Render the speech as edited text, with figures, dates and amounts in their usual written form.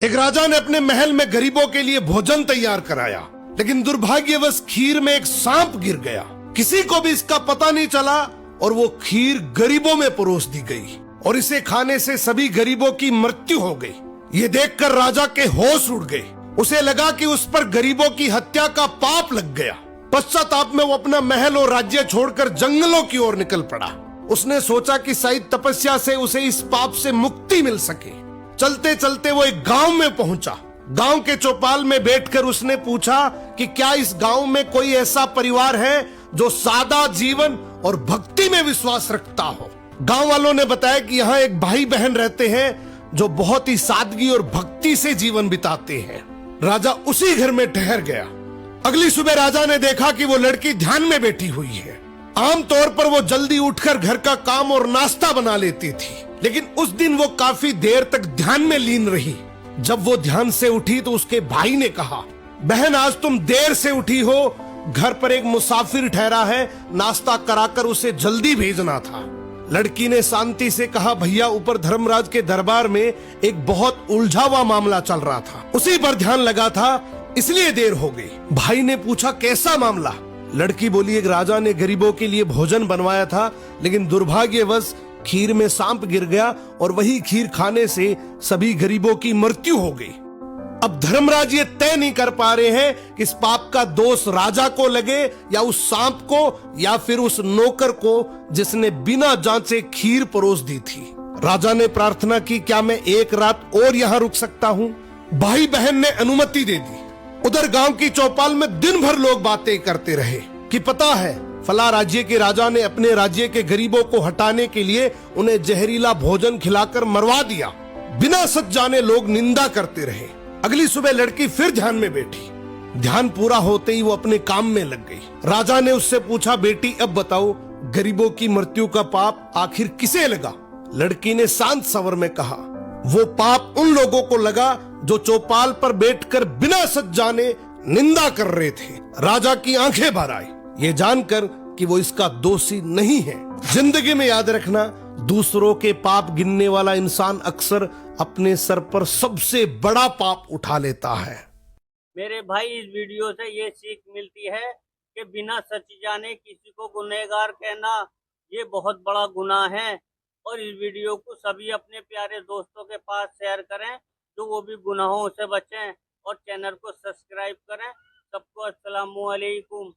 एक राजा ने अपने महल में गरीबों के लिए भोजन तैयार कराया, लेकिन दुर्भाग्यवश खीर में एक सांप गिर गया। किसी को भी इसका पता नहीं चला और वो खीर गरीबों में परोस दी गई और इसे खाने से सभी गरीबों की मृत्यु हो गई। ये देखकर राजा के होश उड़ गए। उसे लगा कि उस पर गरीबों की हत्या का पाप लग गया। पश्चाताप में वो अपना महल और राज्य छोड़कर जंगलों की ओर निकल पड़ा। उसने सोचा कि शायद तपस्या से उसे इस पाप से मुक्ति मिल सके। चलते चलते वो एक गांव में पहुंचा। गांव के चौपाल में बैठकर उसने पूछा कि क्या इस गांव में कोई ऐसा परिवार है जो सादा जीवन और भक्ति में विश्वास रखता हो। गांव वालों ने बताया कि यहाँ एक भाई बहन रहते हैं जो बहुत ही सादगी और भक्ति से जीवन बिताते हैं। राजा उसी घर में ठहर गया। अगली सुबह राजा ने देखा कि वो लड़की ध्यान में बैठी हुई है। आमतौर पर वो जल्दी उठकर घर का काम और नाश्ता बना लेती थी, लेकिन उस दिन वो काफी देर तक ध्यान में लीन रही। जब वो ध्यान से उठी तो उसके भाई ने कहा, बहन आज तुम देर से उठी हो, घर पर एक मुसाफिर ठहरा है, नाश्ता कराकर उसे जल्दी भेजना था। लड़की ने शांति से कहा, भैया ऊपर धर्मराज के दरबार में एक बहुत उलझा हुआ मामला चल रहा था, उसी पर ध्यान लगा था, इसलिए देर हो गई। भाई ने पूछा, कैसा मामला? लड़की बोली, एक राजा ने गरीबों के लिए भोजन बनवाया था, लेकिन दुर्भाग्यवश खीर में सांप गिर गया और वही खीर खाने से सभी गरीबों की मृत्यु हो गई। अब धर्मराज ये तय नहीं कर पा रहे हैं कि इस पाप का दोष राजा को लगे या उस सांप को या फिर उस नौकर को जिसने बिना जांचे खीर परोस दी थी। राजा ने प्रार्थना की, क्या मैं एक रात और यहाँ रुक सकता हूँ? भाई बहन ने अनुमति दे दी। उधर गांव की चौपाल में दिन भर लोग बातें करते रहे कि पता है फला राज्य के राजा ने अपने राज्य के गरीबों को हटाने के लिए उन्हें जहरीला भोजन खिलाकर मरवा दिया। बिना सच जाने लोग निंदा करते रहे। अगली सुबह लड़की फिर ध्यान में बैठी। ध्यान पूरा होते ही वो अपने काम में लग गई। राजा ने उससे पूछा, बेटी अब बताओ गरीबों की मृत्यु का पाप आखिर किसे लगा? लड़की ने शांत स्वर में कहा, वो पाप उन लोगों को लगा जो चौपाल पर बैठकर बिना सच जाने निंदा कर रहे थे। राजा की आंखें भर आई, ये जानकर कि वो इसका दोषी नहीं है। जिंदगी में याद रखना, दूसरों के पाप गिनने वाला इंसान अक्सर अपने सर पर सबसे बड़ा पाप उठा लेता है। मेरे भाई, इस वीडियो से ये सीख मिलती है कि बिना सच जाने किसी को गुनहगार कहना ये बहुत बड़ा गुनाह है। और इस वीडियो को सभी अपने प्यारे दोस्तों के पास शेयर करें जो वो भी गुनाहों से बचें और चैनल को सब्सक्राइब करें। सबको अस्सलामु अलैकुम।